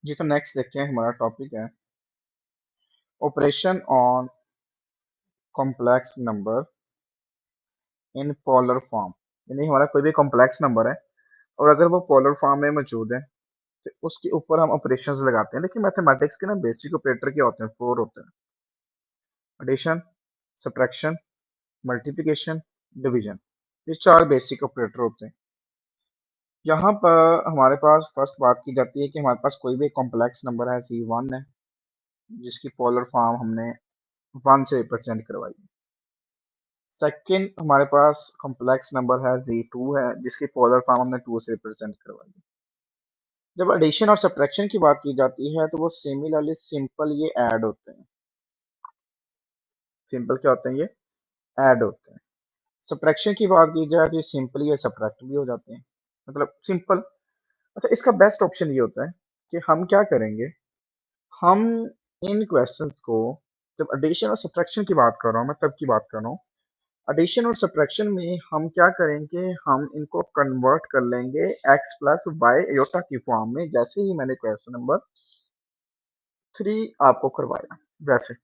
जी तो नेक्स्ट देखते हैं हमारा टॉपिक है operation on complex number in polar form. यानी हमारा कोई भी कॉम्प्लेक्स नंबर है और अगर वो पोलर फॉर्म में मौजूद है तो उसके ऊपर हम ऑपरेशंस लगाते हैं। लेकिन मैथमेटिक्स के ना बेसिक ऑपरेटर क्या होते हैं? फोर होते हैं। Addition, subtraction, multiplication, division. ये चार बेसिक ऑपरेटर होते हैं। यहाँ पर हमारे पास फर्स्ट बात की जाती है कि हमारे पास कोई भी कॉम्प्लेक्स नंबर है C1 है जिसकी पोलर फॉर्म हमने 1 से रिप्रेजेंट करवाई है। सेकंड हमारे पास कॉम्प्लेक्स नंबर है Z2 है जिसकी पोलर फॉर्म हमने 2 से रिप्रेजेंट करवाई है। जब एडिशन और सब्ट्रैक्शन की बात की जाती है तो वो सिमिलरली सिंपल ये ऐड होते हैं। सिंपल क्या होते हैं? ये ऐड होते हैं। सब्ट्रैक्शन की बात की जाए तो ये सिंपली ये सब्ट्रैक्ट भी हो जाते हैं, मतलब सिंपल। अच्छा, इसका बेस्ट ऑप्शन ये होता है कि हम क्या करेंगे, हम इन क्वेश्चंस को, जब एडिशन और सब्ट्रैक्शन की बात कर रहा हूँ मैं तब की बात कर रहा हूँ, एडिशन और सब्ट्रैक्शन में हम क्या करेंगे, हम इनको कन्वर्ट कर लेंगे x प्लस वाई एयोटा की फॉर्म में, जैसे ही मैंने क्वेश्चन नंबर 3 आपको करवाया वैसे।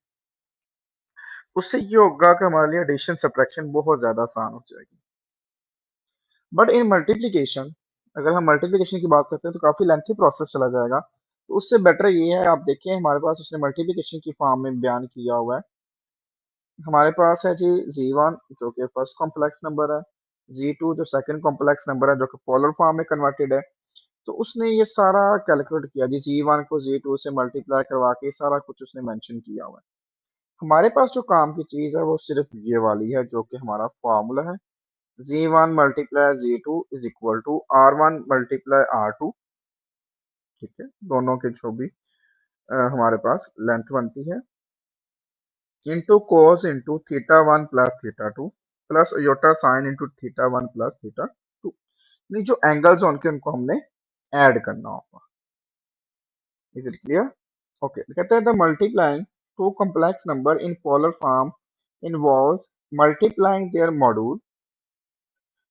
उससे ये होगा कि हमारे लिए एडिशन सब्ट्रैक्शन बहुत ज़्यादा आसान हो जाएगी। बट इन मल्टीप्लिकेशन, अगर हम मल्टीप्लिकेशन की बात करते हैं तो काफ़ी लेंथी प्रोसेस चला जाएगा। तो उससे बेटर ये है, आप देखिए हमारे पास उसने मल्टीप्लिकेशन की फॉर्म में बयान किया हुआ है। हमारे पास है जी Z1 जो कि फर्स्ट कॉम्प्लेक्स नंबर है, Z2 जो सेकंड कॉम्प्लेक्स नंबर है जो कि पोलर फॉर्म में कन्वर्टेड है। तो उसने ये सारा कैलकुलेट किया जी, Z1 को Z2 से मल्टीप्लाई करवा के सारा कुछ उसने मेंशन किया हुआ है। हमारे पास जो काम की चीज़ है वो सिर्फ ये वाली है जो कि हमारा फार्मूला है, Z1 multiply Z2 is equal to R1 multiply R2। ठीक है, दोनों के जो भी हमारे पास लेंथ बनती है, into cos into theta 1 plus theta 2 plus iota sine into theta 1 plus theta 2। नहीं, जो एंगल्स हैं उनके उनको हमने ऐड करना होगा। Is it clear? ओके, कहते हैं the multiplying two complex number in polar form involves multiplying their module,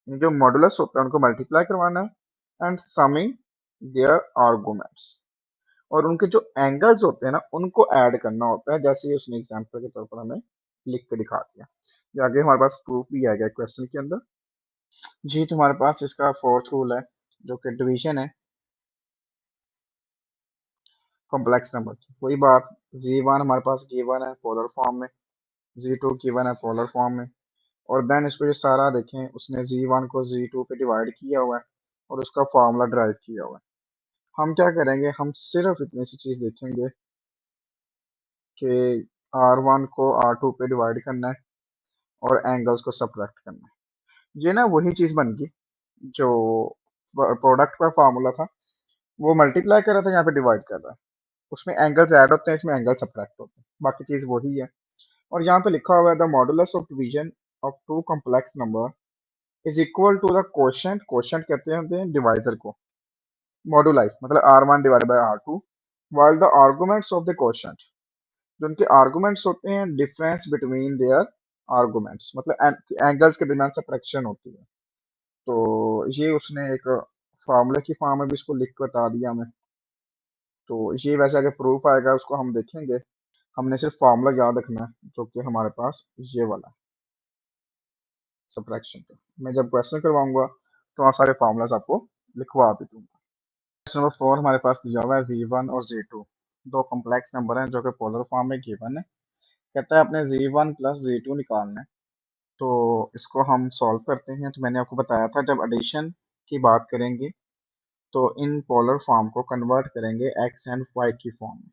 जो मॉडुलस होता है उनको मल्टीप्लाई करवाना है, एंड समिंग देयर आर्गुमेंट्स, और उनके जो एंगल्स होते हैं ना उनको ऐड करना होता है, जैसे उसने एग्जांपल के तौर पर हमें लिख के दिखा दिया। ये आगे हमारे पास प्रूफ भी आएगा क्वेश्चन के अंदर। जी तो हमारे पास इसका फोर्थ रूल है जो कि डिवीजन है कॉम्प्लेक्स नंबर की। वही बात, Z1 हमारे पास गिवन है पोलर फॉर्म में, Z2 गिवन है पोलर फॉर्म में, और देन इसको ये सारा देखें, उसने Z1 को Z2 पे डिवाइड किया हुआ है और उसका फार्मूला ड्राइव किया हुआ है। हम क्या करेंगे, हम सिर्फ इतनी सी चीज़ देखेंगे कि R1 को R2 पे डिवाइड करना है और एंगल्स को सब्ट्रैक्ट करना है। ये ना वही चीज़ बन गई जो प्रोडक्ट का फार्मूला था, वो मल्टीप्लाई कर रहा था, यहाँ पे डिवाइड कर रहा है। उसमें एंगल्स ऐड होते हैं, इसमें एंगल सब्ट्रैक्ट होते हैं, बाकी चीज़ वही है। और यहाँ पे लिखा हुआ है the modulus of division of two complex number is equal to the quotient. Quotient कहते हैं डिवाइजर को, मॉडुलाई मतलब R1 divided by R2, while the arguments of the quotient, जो उनके आर्गुमेंट्स होते हैं, डिफरेंस बिटवीन देयर आर्गुमेंट्स, मतलब angles के दरमियान सब्ट्रैक्शन होती है। तो ये उसने एक फार्मूले की फॉर्म में भी इसको लिख के बता दिया हमें। तो ये वैसे अगर प्रूफ आएगा उसको हम देखेंगे, हमने सिर्फ फार्मूला याद रखना है जो कि हमारे पास ये वाला है सब्ट्रैक्शन का। मैं जब क्वेश्चन करवाऊंगा तो वहाँ सारे फार्मूलाज आपको लिखवा भी दूंगा। क्वेश्चन नंबर 4 हमारे पास दिया हुआ है Z1 और Z2, दो कॉम्प्लेक्स नंबर हैं जो कि पोलर फॉर्म में गिवन है। कहता है अपने Z1 प्लस Z2 निकालना है। तो इसको हम सॉल्व करते हैं। तो मैंने आपको बताया था जब एडिशन की बात करेंगे तो इन पोलर फॉर्म को कन्वर्ट करेंगे x एंड y की फॉर्म में।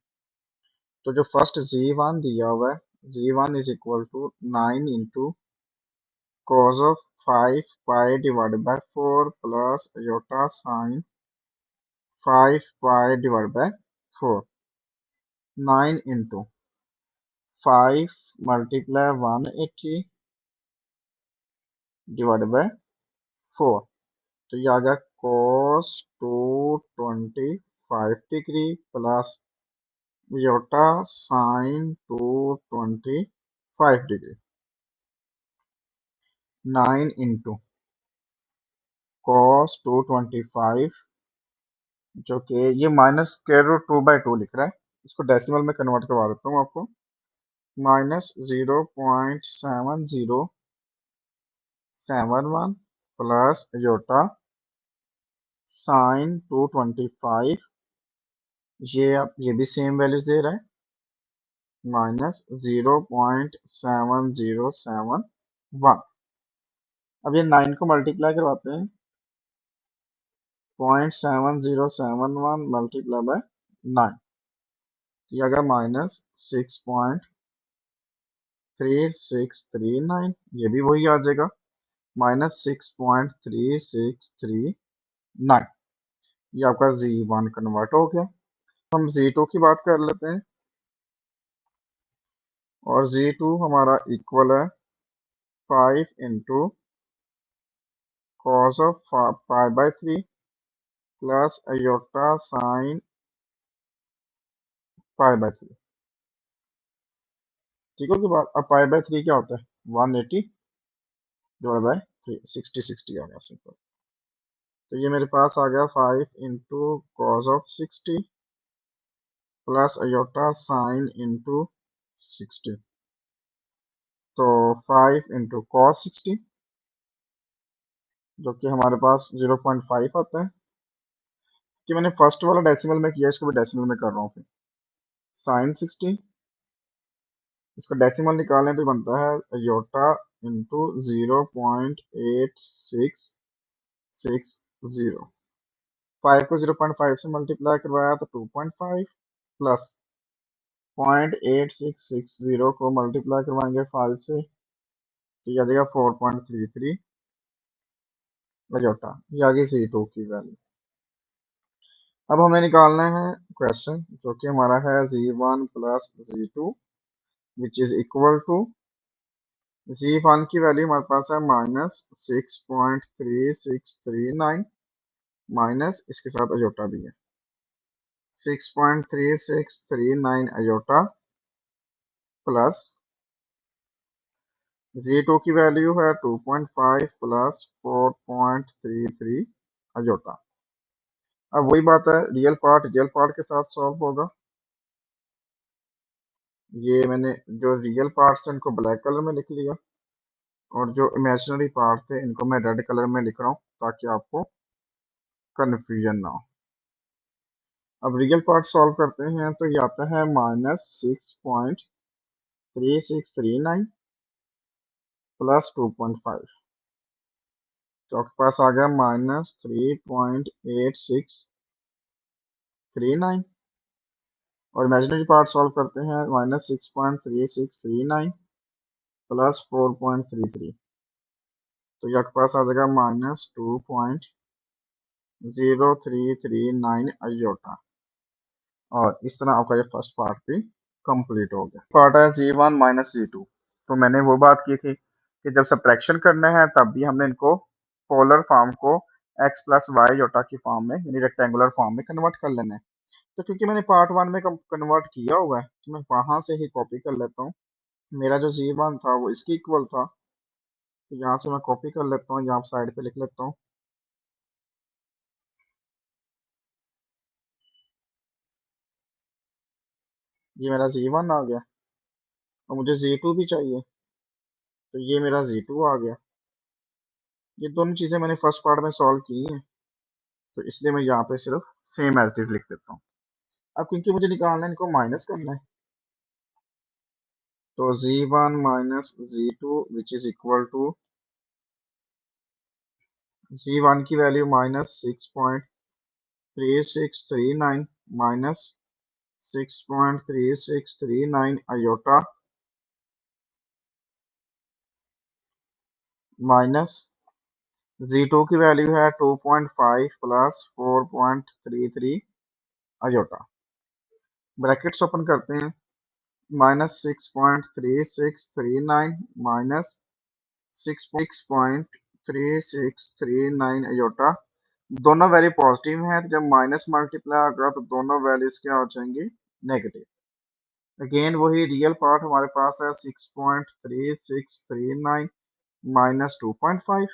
तो जो फर्स्ट Z1 दिया हुआ है, Z1 is equal to 9 into cos of 5 pi divided by 4 plus iota sine 5 pi divided by 4, 9 into 5 multiply 180 divided by 4। तो ये आ गया cos 225 degree plus iota sine 225 degree, 9 into cos 225 जो कि ये माइनस स्क्वायर रूट 2/2 लिख रहा है। इसको डेसिमल में कन्वर्ट करवा देता हूँ आपको। -0.7071 प्लस अयोटा साइन 225, ये भी सेम वैल्यूज दे रहा है, -0.7071। अब ये 9 को मल्टीप्लाई करवाते हैं। 0.7071 मल्टीप्लाई बाय 9, ये आ गया -6.3639। ये भी वही आ जाएगा, -6.3639। ये आपका Z1 कन्वर्ट हो गया। हम Z2 की बात कर लेते हैं, और Z2 हमारा इक्वल है 5 into cos of π/3 plus iota sine π/3। ठीक है, कि बात। अब π/3 क्या होता है? 180 डिवाइड बाय 3, 60 आ गया सिंपल। तो ये मेरे पास आ गया 5 into cos of 60 plus iota sine into 60। तो 5 इंटू कॉस 60, जो कि हमारे पास 0.5 आता है। कि मैंने फर्स्ट वाला डेसिमल में किया, इसको भी डेसिमल में कर रहा हूँ फिर। साइन 60, इसका डेसिमल निकालें तो बनता है अयोटा इंटू 0.8660। 5 को 0.5 से मल्टीप्लाई करवाया तो 2.5, प्लस 0.8660 को मल्टीप्लाई करवाएंगे 5 से, तो ये आ जाएगा 4.33 अयोटा। ये आ गई C2 की वैल्यू। अब हमें निकालना है क्वेश्चन, जो कि हमारा है Z1 plus Z2 which is equal to Z1 की वैल्यू हमारे पास है -6.3639, माइनस इसके साथ अयोटा भी है 6.3639 अयोटा, प्लस Z2 की वैल्यू है 2.5 प्लस 4.33 अयोटा। अब वही बात है, रियल पार्ट के साथ सॉल्व होगा। ये मैंने जो रियल पार्ट्स हैं इनको ब्लैक कलर में लिख लिया, और जो इमेजिनरी पार्ट थे इनको मैं रेड कलर में लिख रहा हूँ ताकि आपको कन्फ्यूजन ना हो। अब रियल पार्ट सॉल्व करते हैं तो ये आता है -6.3639 प्लस 2.5, तो आपके पास आ गया -3.8639। और इमेजिनरी पार्ट सॉल्व करते हैं, -6.3639 प्लस 4.33, तो ये आपके पास आ जाएगा -2.0339 अयोटा। और इस तरह आपका ये फर्स्ट पार्ट भी कंप्लीट हो गया। पार्ट है Z1 माइनस Z2। तो मैंने वो बात की थी कि जब सब्ट्रैक्शन करना है तब भी हमने इनको पोलर फॉर्म को x प्लस वाई योटा की फॉर्म में, यानी रेक्टेंगुलर फॉर्म में कन्वर्ट कर लेना है। तो क्योंकि मैंने पार्ट 1 में कन्वर्ट किया हुआ है, तो मैं वहां से ही कॉपी कर लेता हूँ। मेरा जो Z1 था वो इसके इक्वल था, तो यहाँ से मैं कॉपी कर लेता हूँ, यहाँ साइड पे लिख लेता हूँ। ये मेरा Z1 आ गया, और मुझे Z2 भी चाहिए, तो ये मेरा Z2 आ गया। ये दोनों चीजें मैंने फर्स्ट पार्ट में सॉल्व की हैं, तो इसलिए मैं यहाँ पे सिर्फ सेम एज इट इज लिख देता हूँ। अब क्योंकि मुझे निकालना है, इनको माइनस करना है, तो Z1 minus Z2 which is equal to Z1 की value -6.3639 minus 6.3639 aorta, minus Z2 की वैल्यू है 2.5 प्लस 4.33 अयोटा। ब्रैकेट्स ओपन करते हैं, -6.3639 माइनस 6.3639 अयोटा। दोनों वैल्यू पॉजिटिव हैं, तो जब माइनस मल्टीप्लाई होगा तो दोनों वैल्यूज क्या हो जाएंगी? नेगेटिव। अगेन वही रियल पार्ट हमारे पास है 6.3639 माइनस 2.5,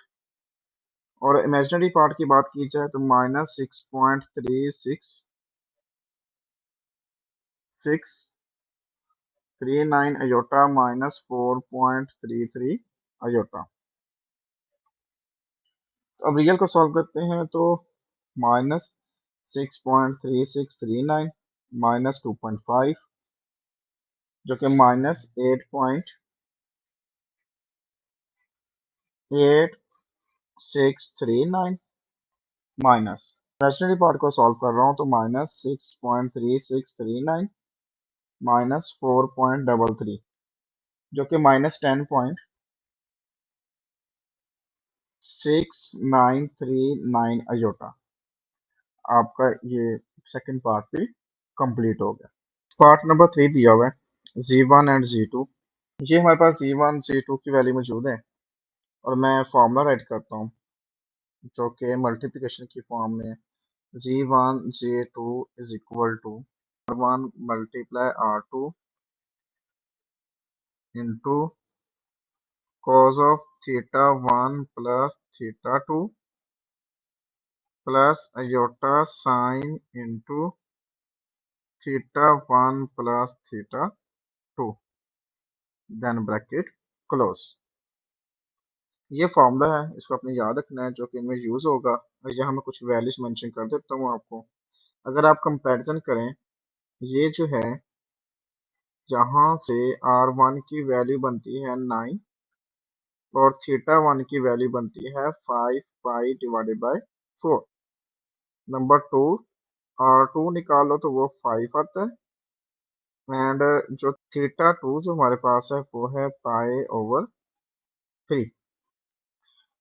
और इमेजिनरी पार्ट की बात की जाए तो -6.3669 अयोटा -4.33 अयोटा। तो अब रियल को सॉल्व करते हैं तो -6.3639 -2.5 जो कि -8.8639 माइनस इमेजिनरी पार्ट को सॉल्व कर रहा हूँ तो -6.3639 -4.33 जो कि -10.6939 अयोटा। आपका ये सेकंड पार्ट भी कंप्लीट हो गया। पार्ट नंबर 3 दिया हुआ है Z1 एंड Z2। ये हमारे पास Z1 Z2 की वैल्यू मौजूद है और मैं फॉर्मूला राइट करता हूँ जो कि मल्टीप्लिकेशन की फॉर्म में Z1 Z2 is equal to R1 multiply R2 into cos of theta 1 plus theta 2 plus iota sine into theta 1 plus theta 2 then bracket close। ये फॉर्मूला है, इसको आपने याद रखना है जो कि इनमें यूज होगा। और यहाँ मैं कुछ वैल्यूज मेंशन कर देता हूँ आपको। अगर आप कंपैरिजन करें, ये जो है यहाँ से R1 की वैल्यू बनती है 9 और थीटा 1 की वैल्यू बनती है 5 pi divided by 4। Number 2 R2 निकालो तो वो 5 आता है एंड जो थीटा 2 जो हमारे पास है वो है पाई ओवर 3।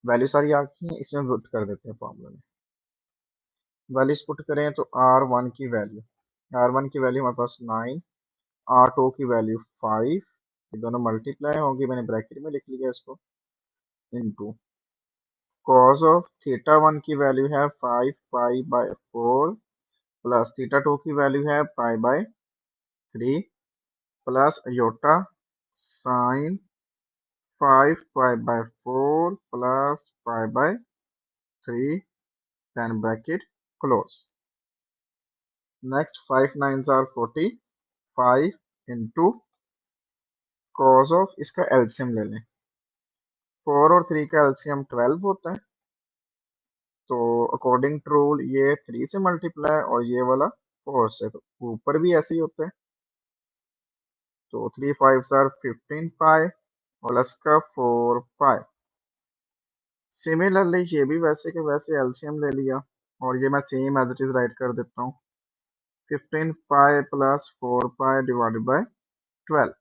वैल्यू सारी आपकी हैं, इसमें पुट कर देते हैं फॉर्मूला में। वैल्यूज पुट करें तो R1 की वैल्यू हमारे पास 9, R2 की वैल्यू 5, ये दोनों मल्टीप्लाई होंगी, मैंने ब्रैकेट में लिख लिया इसको, इनटू cos ऑफ थीटा 1 की वैल्यू है 5 पाई बाय 4 प्लस थीटा 2 की वैल्यू है pi by 3 plus iota sign 5 pi by 4 plus pi by 3 then bracket close। next 5 9s are 45 into cos of इसका एलसीएम ले लें। 4 और 3 का एलसीएम 12 होता है, तो अकॉर्डिंग टू रूल ये 3 से मल्टीप्लाई और ये वाला 4 से, तो ऊपर भी ऐसे ही होता है। तो 3 5s are 15 पाई और प्लस का 4 पाई। सिमिलरली ये भी वैसे के वैसे एलसीएम ले लिया और ये मैं same as it is write कर देता हूँ। 15 pi plus 4 pi divided by 12।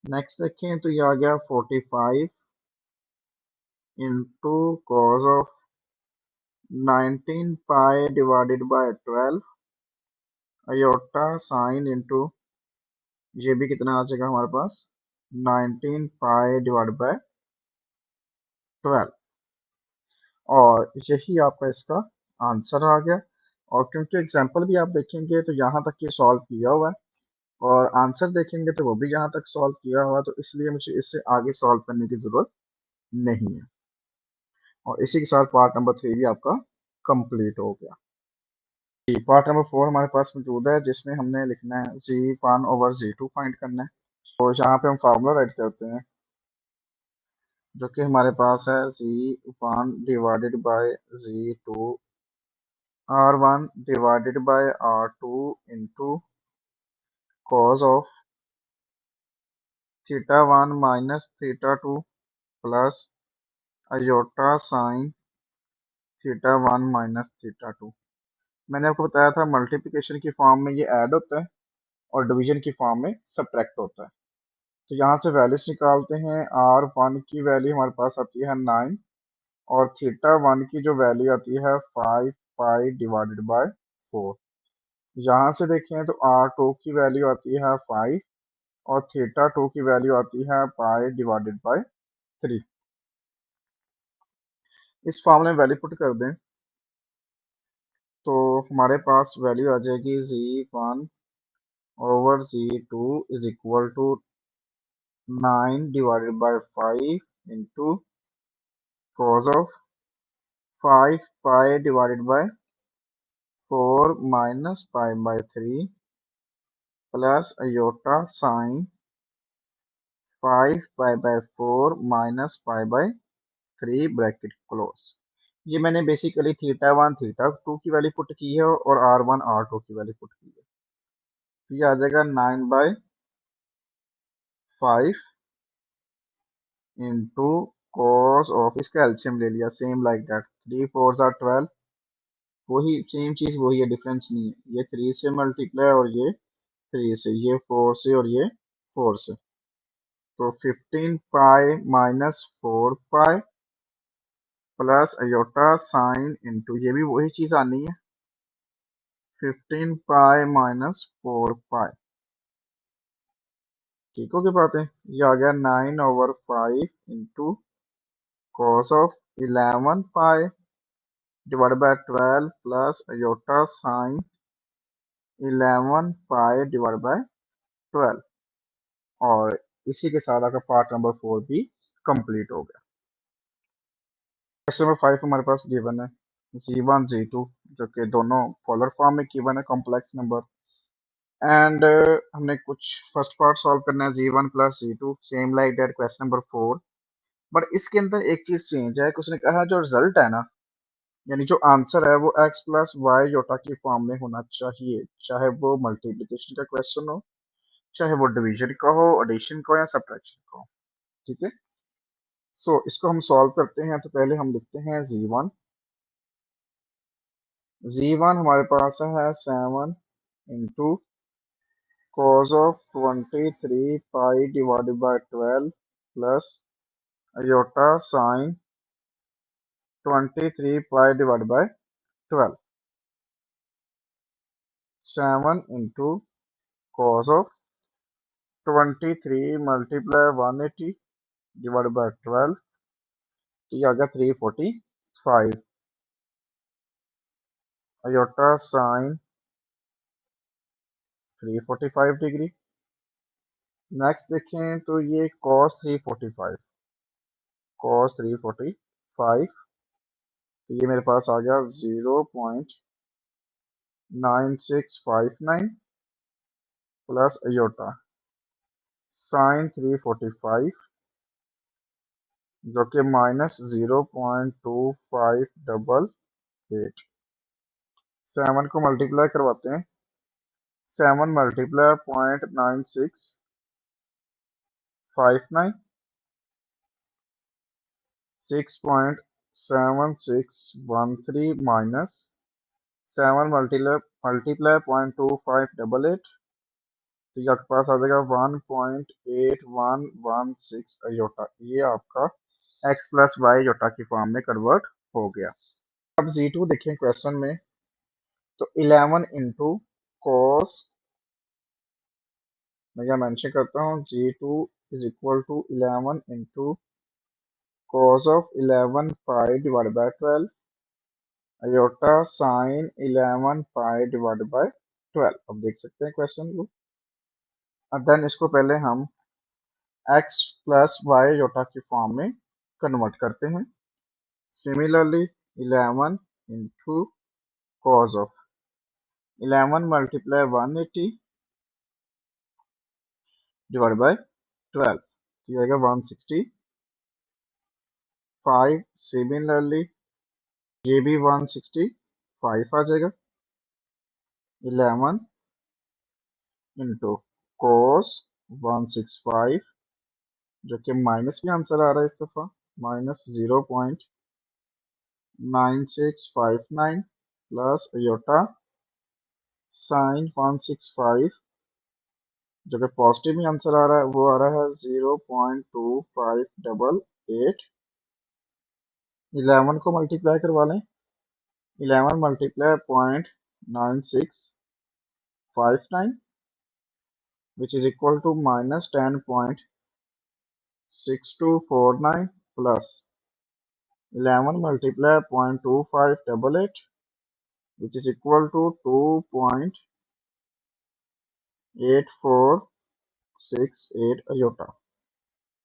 Next देखें तो ये आ गया 45 into cos of 19 pi divided by 12 iota sine into ये भी कितना आ जाएगा हमारे पास 19 पाई डिवाइडेड बाय 12 और यही आपका इसका आंसर आ गया। और क्योंकि एग्जांपल भी आप देखेंगे तो यहाँ तक ये सॉल्व किया हुआ है और आंसर देखेंगे तो वो भी यहाँ तक सॉल्व किया हुआ है, तो इसलिए मुझे इससे आगे सॉल्व करने की ज़रूरत नहीं है। और इसी के साथ पार्ट नंबर 3 भी आपका कंप्लीट हो गया। जी, पार्ट नंबर 4 हमारे पास मौजूद है जिसमें हमने लिखना है Z1 ओवर Z2 फाइंड करना है। तो यहाँ पे हम फार्मूला राइट करते हैं जो कि हमारे पास है Z1 divided by Z2 R1 divided by R2 into cos of theta 1 minus theta 2 plus iota sine theta 1 minus theta 2। मैंने आपको बताया था मल्टीप्लिकेशन की फॉर्म में ये ऐड होता है और डिवीजन की फॉर्म में सब्ट्रैक्ट होता है। तो यहाँ से वैल्यूज निकालते हैं। R1 की वैल्यू हमारे पास आती है 9 और थीटा 1 की जो वैल्यू आती है 5 पाई डिवाइडेड बाय 4। यहाँ से देखें तो R2 की वैल्यू आती है 5 और थीटा 2 की वैल्यू आती है पाई डिवाइडेड बाय 3। इस फॉर्मूले में वैल्यू पुट कर दें तो हमारे पास वैल्यू आ जाएगी Z1 over Z2 is equal to 9 divided by 5 into cos of 5 pi divided by 4 minus pi by 3 plus iota sine 5 pi by 4 minus pi by 3 bracket close. ये मैंने basically theta one theta two की value put की है और are one are to की value put की है। तो ये आ जाएगा 9/5 इंटू कॉस ऑफ, इसका एल्सियम ले लिया, सेम लाइक दैट, 3 4 आर 12, वही सेम चीज वही है, डिफरेंस नहीं है। ये 3 से मल्टीप्लाई और ये 3 से, ये 4 से और ये 4 से, तो 15 पाई माइनस 4 पाई प्लस अयोटा साइन इंटू, ये भी वही चीज आनी है, 15 पाई माइनस 4 पाई। ठीक हो गई बातें। ये आ गया 9/5 into cos of 11 pi divide by 12 plus iota sine 11 pi divide by 12। और इसी के साथ आपका पार्ट नंबर 4 भी कंप्लीट हो गया। क्वेश्चन नंबर 5 हमारे पास गिवन है g1 g2, जो कि दोनों पोलर फॉर्म में गिवन है, कॉम्प्लेक्स नंबर। एंड हमने कुछ फर्स्ट पार्ट सॉल्व करना है, g1 plus g2 same like that question number 4। But इसके अंदर एक चीज चेंज है कि उसने कहा जो रिजल्ट है ना, यानी जो आंसर है वो x प्लस वाई योटा की फॉर्म में होना चाहिए, चाहे वो मल्टीप्लिकेशन का क्वेश्चन हो, चाहे वो डिवीजन का हो, एडिशन का हो या सब्ट्रैक्शन का हो। ठीक है, सो इसको हम सॉल्व करते हैं। तो पहले हम लिखते हैं जी वन हमारे पास है 7 into cos of 23 pi divided by 12 plus iota sign 23 pi divided by 12। 7 into cos of 23 multiply 180 divided by 12, तो ये आ गया 345 अयोटा साइन 345 डिग्री। नेक्स्ट देखें तो ये cos 345, तो ये मेरे पास आ गया 0.9659 प्लस अयोटा साइन 345, जो कि माइनस 0.2588। 7 को मल्टीप्लाई करवाते हैं, 7 मल्टीप्लाई 0.9659, 6.7613 माइनस 7 मल्टीप्लाई 0.2588, तो ये आपके पास आ जाएगा 1.8116 अयोटा। ये आपका x प्लस वाई योटा की फॉर्म में कन्वर्ट हो गया। अब Z2 देखें क्वेश्चन में, तो 11 इंटू कॉस, मैं यहाँ मेंशन करता हूँ, G2 is equal to 11 into cos of 11 pi divide by 12 iota sine 11 pi divide by 12। अब देख सकते हैं क्वेश्चन को। और देन इसको पहले हम x प्लस वाई योटा की फॉर्म में कन्वर्ट करते हैं। Similarly 11 into cos of 11 multiply 180 divide by 12, ये आएगा 165। सिमिलरली ये भी 165 आ जाएगा। 11 इंटू कोस 165, जो कि माइनस में आंसर आ रहा है इस दफा, माइनस 0.9659 प्लस अयोटा साइन 165, जो कि पॉजिटिव में आंसर आ रहा है, वो आ रहा है 0.2588। 11 को मल्टीप्लाई करवा लें, 11 multiply 0.9659, which is equal to minus 10.6249 plus 11 multiply 0.2588, which is equal to 2.8468 iota.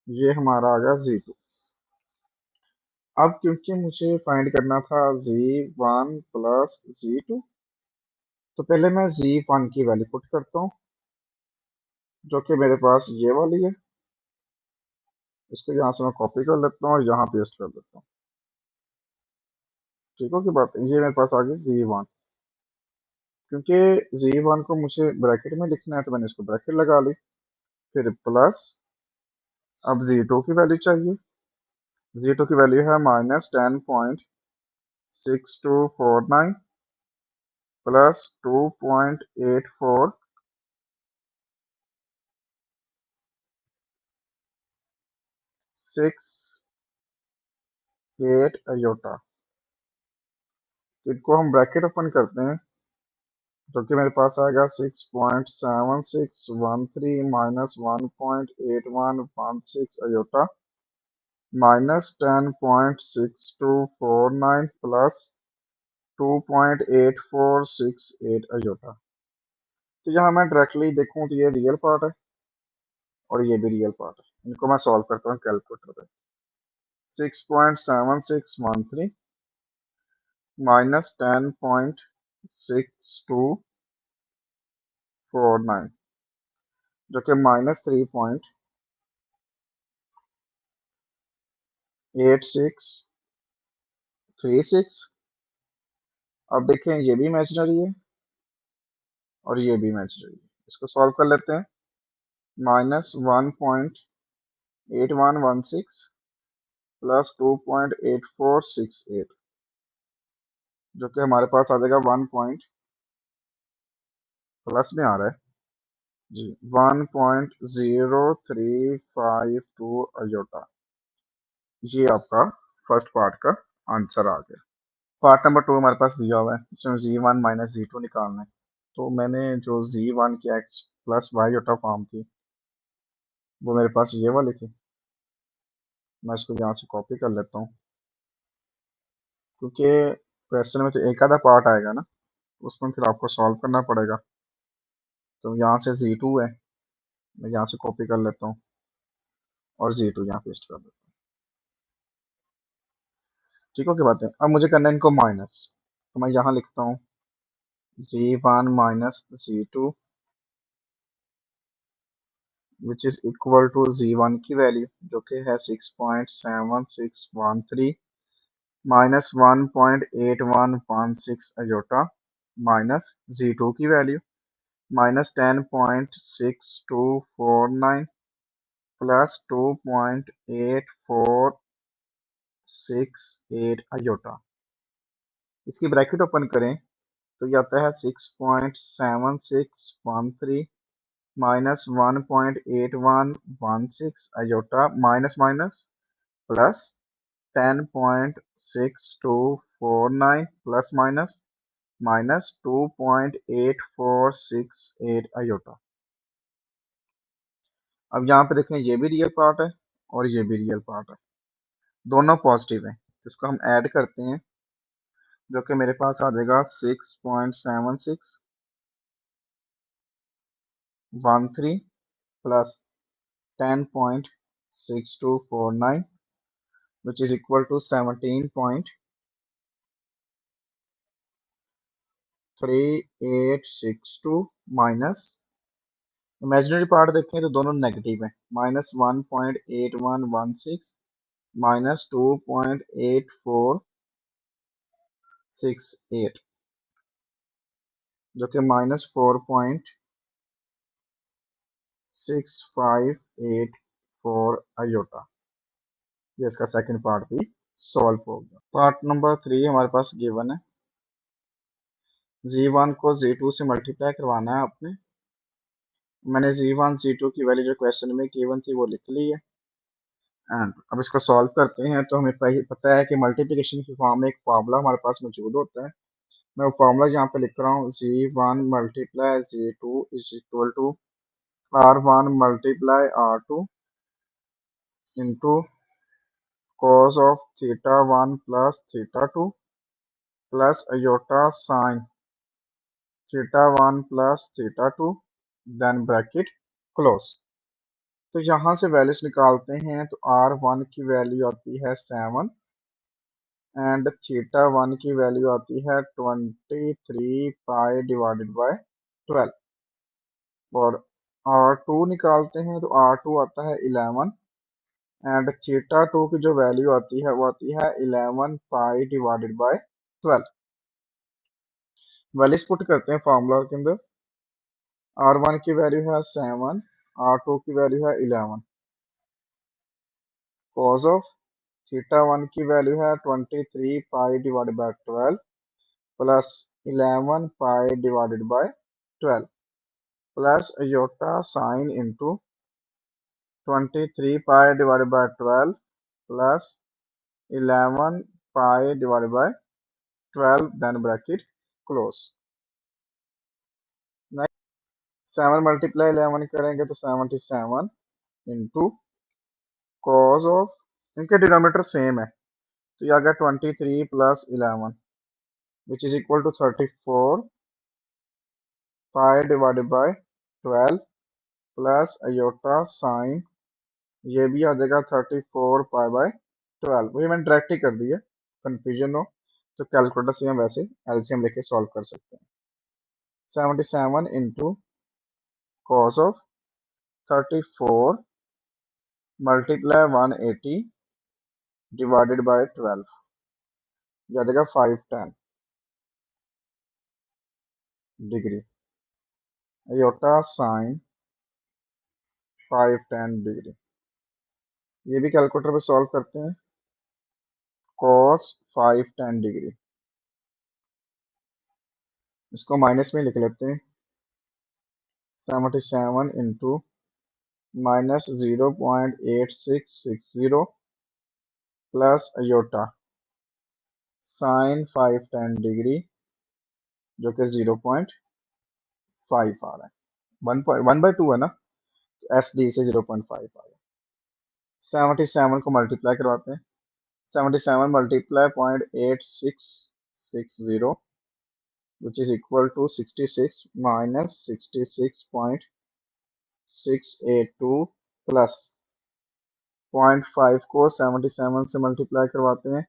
ये हमारा आ गया Z2। अब क्योंकि मुझे फाइंड करना था z1 प्लस z2, तो पहले मैं z1 की वैल्यू पुट करता हूँ, जो कि मेरे पास ये वाली है। इसको यहाँ से मैं कॉपी कर लेता हूँ और यहाँ पेस्ट कर देता हूँ। ठीक हो की बात है, ये मेरे पास आ गई z1। क्योंकि z1 को मुझे ब्रैकेट में लिखना है तो मैंने इसको ब्रैकेट लगा ली, फिर प्लस, अब z2 की वैल्यू चाहिए। z2 की वैल्यू है -10.6249 प्लस 2.8468 अयोटा। इनको हम ब्रैकेट ओपन करते हैं, जो कि मेरे पास आएगा 6.7613 minus 1.8116 iota minus 10.6249 plus 2.8468 iota. तो यहाँ मैं डायरेक्टली देखूँ तो ये रियल पार्ट है और ये भी रियल पार्ट है। इनको मैं सॉल्व करता हूँ कैलकुलेटर पे। 6.7613 माइनस 10.6249, जो कि -3.8636। अब देखें ये भी इमेजिनरी है और ये भी इमेजिनरी है। इसको सॉल्व कर लेते हैं। -1.8116 प्लस 2.8468, जो कि हमारे पास आ जाएगा 1 पॉइंट प्लस में आ रहा है जी 1.0352 अयोटा। ये आपका फर्स्ट पार्ट का आंसर आ गया। पार्ट नंबर 2 हमारे पास दिया हुआ है, इसमें z1 माइनस z2 निकालना है। तो मैंने जो z1 की x plus y iota form थी वो मेरे पास ये वाली थी। मैं इसको यहाँ से कॉपी कर लेता हूँ, क्योंकि क्वेश्चन में तो एक आधा पार्ट आएगा ना, उसमें फिर आपको सॉल्व करना पड़ेगा। तो यहाँ से z2 है, मैं यहाँ से कॉपी कर लेता हूँ और z2 यहाँ पेस्ट कर देता हूँ। ठीक हो, क्या बात है। अब मुझे करना है इनको माइनस, तो मैं यहाँ लिखता हूँ z1 minus z2 which is equal to z1 की वैल्यू, जो कि है 6.7613 माइनस 1.8116 अयोटा माइनस z2 की वैल्यू -10.6249 प्लस 2.8468 अयोटा। इसकी ब्रैकेट ओपन करें तो ये आता है 6.7613 minus 1.8116 iota minus minus plus 10.6249 plus minus minus 2.8468 iota. अब यहाँ पे देखें ये भी रियल पार्ट है और ये भी रियल पार्ट है, दोनों पॉजिटिव हैं। तो इसको हम ऐड करते हैं, जो कि मेरे पास आ जाएगा 6.7613 plus 10.6249 which is equal to 17.3862 minus imaginary part देखें तो दोनों नेगेटिव है, -1.8116 माइनस 2.8468, जो कि -4.6584 अयोटा। ये इसका सेकंड पार्ट भी सॉल्व हो गया। पार्ट नंबर 3 हमारे पास गिवन है। z1 को z2 से मल्टीप्लाई करवाना है आपने। मैंने z1 z2 की वैल्यू जो क्वेश्चन में गिवन थी वो लिख ली है। एंड अब इसको सॉल्व करते हैं तो हमें पता है कि मल्टीप्लिकेशन की फॉर्म में एक फार्मूला हमारे पास मौजूद होता है। मैं वो फार्मूला यहाँ पे लिख रहा हूँ, z1 multiply z2 is equal to r1 multiply r2 into cos of theta 1 plus theta 2 plus iota sine theta 1 plus theta 2 then bracket close. तो यहाँ से वैल्यूज निकालते हैं तो r1 की वैल्यू आती है 7 एंड थीटा वन की वैल्यू आती है 23 पाई डिवाइडेड बाय 12। और R2 निकालते हैं तो R2 आता है 11 एंड थीटा टू की जो वैल्यू आती है वो आती है 11 pi divided by 12। Values put करते हैं फार्मूला के अंदर। R1 की वैल्यू है 7, R2 की वैल्यू है 11। कॉज ऑफ थीटा वन की वैल्यू है 23 pi divided by 12 plus 11 pi divided by 12 plus iota sine into 23 pi divided by 12 plus 11 pi divided by 12 then bracket close. 7 multiply 11 करेंगे तो 77 into cos of, इनके denominator same है तो ये आ गया 23 प्लस 11 which is equal to 34 pi divided by 12 plus iota sign, ये भी आ जाएगा 34 पाई/12। वही मैंने डायरेक्ट ही कर दिया, कंफ्यूजन हो तो कैलकुलेटर से हम वैसे एलसीएम लेके सॉल्व कर सकते हैं। 77 into cos of 34 multiply 180 divided by 12, ये आ जाएगा 510 डिग्री। अयोटा साइन 510 डिग्री, ये भी कैलकुलेटर पे सॉल्व करते हैं। कॉस 510 डिग्री, इसको माइनस में लिख लेते हैं। 77 into minus 0.8660 plus iota sign 510 degree जो कि 0.5 आ रहा है। 1/2 है ना, तो एस डी से 0.5 आ रहा है। 77 को मल्टीप्लाई करवाते हैं। 77 multiply 0.8660 which is equal to 66 minus 66.682 plus 0.5 को 77 से मल्टीप्लाई करवाते हैं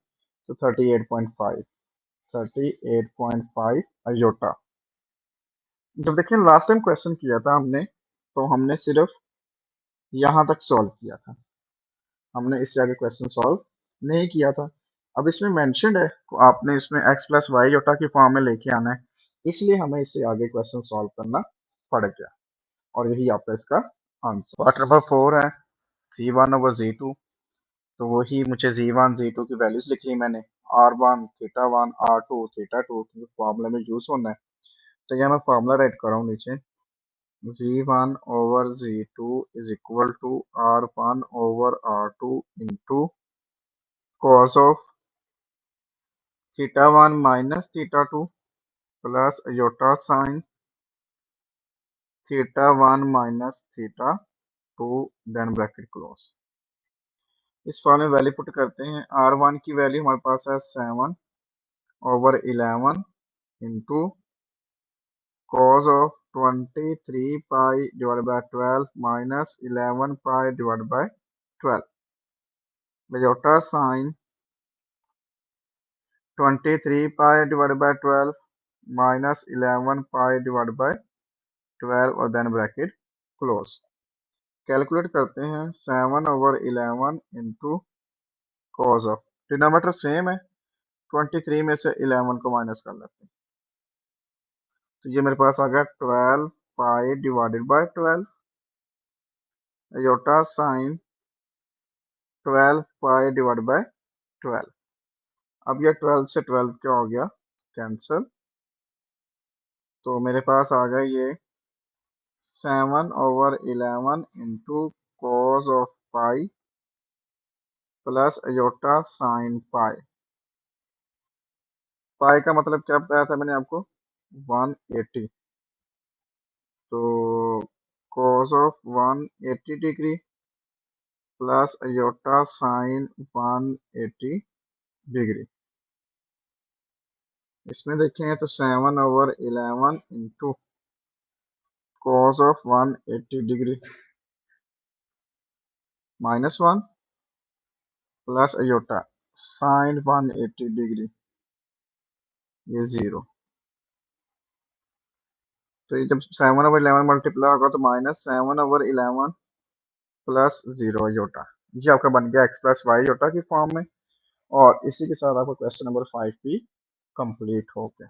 तो 38.5 अयोटा। जब देखिए लास्ट टाइम क्वेश्चन किया था हमने, तो हमने सिर्फ यहाँ तक सॉल्व किया था, हमने इससे आगे क्वेश्चन सॉल्व नहीं किया था। अब इसमें मेंशन्ड है तो आपने इसमें x प्लस वाई योटा की फॉर्म में लेके आना है, इसलिए हमें इससे आगे क्वेश्चन सॉल्व करना पड़ेगा और यही आपका इसका आंसर। पार्ट नंबर 4 है Z1/Z2, तो वही मुझे Z1 Z2 की वैल्यूज लिख ली मैंने। R1 थीटा 1 R2 थीटा 2 क्योंकि फॉर्मूले में यूज होना है, तो यह मैं फॉर्मूला राइट कर रहा हूँ नीचे। Z1/Z2 इज इक्वल टू R1/R2 into cos of theta 1 minus theta 2 plus iota sine theta 1 minus theta 2 then bracket close. इस फॉर्म में वैल्यू पुट करते हैं। R1 की वैल्यू हमारे पास है 7/11 into cos of 23 pi divided by 12 minus 11 pi divided by 12 iota sin 23 pi divided by 12 minus 11 pi divided by 12 और then bracket close. Calculate करते हैं 7/11 into cos of, denominator same है, 23 में से 11 को माइनस कर लेते हैं तो ये मेरे पास आ गया 12 pi divided by 12 iota sine 12 pi divided by 12। अब ये 12 से 12 क्या हो गया, कैंसिल, तो मेरे पास आ गया ये 7/11 into cos of pi plus iota sine pi. Pi का मतलब क्या बताया था मैंने आपको, 180, तो cos of 180 degree plus iota sine 180 degree. इसमें देखें तो 7/11 into cos of 180 degree -1 plus iota sine 180 degree, ये 0। तो ये जब 7/11 मल्टीप्लाई होगा तो -7/11 +0 योटा। जी आपका बन गया x प्लस वाई योटा की फॉर्म में। और इसी के साथ आपका क्वेश्चन नंबर 5 भी कंप्लीट हो गया।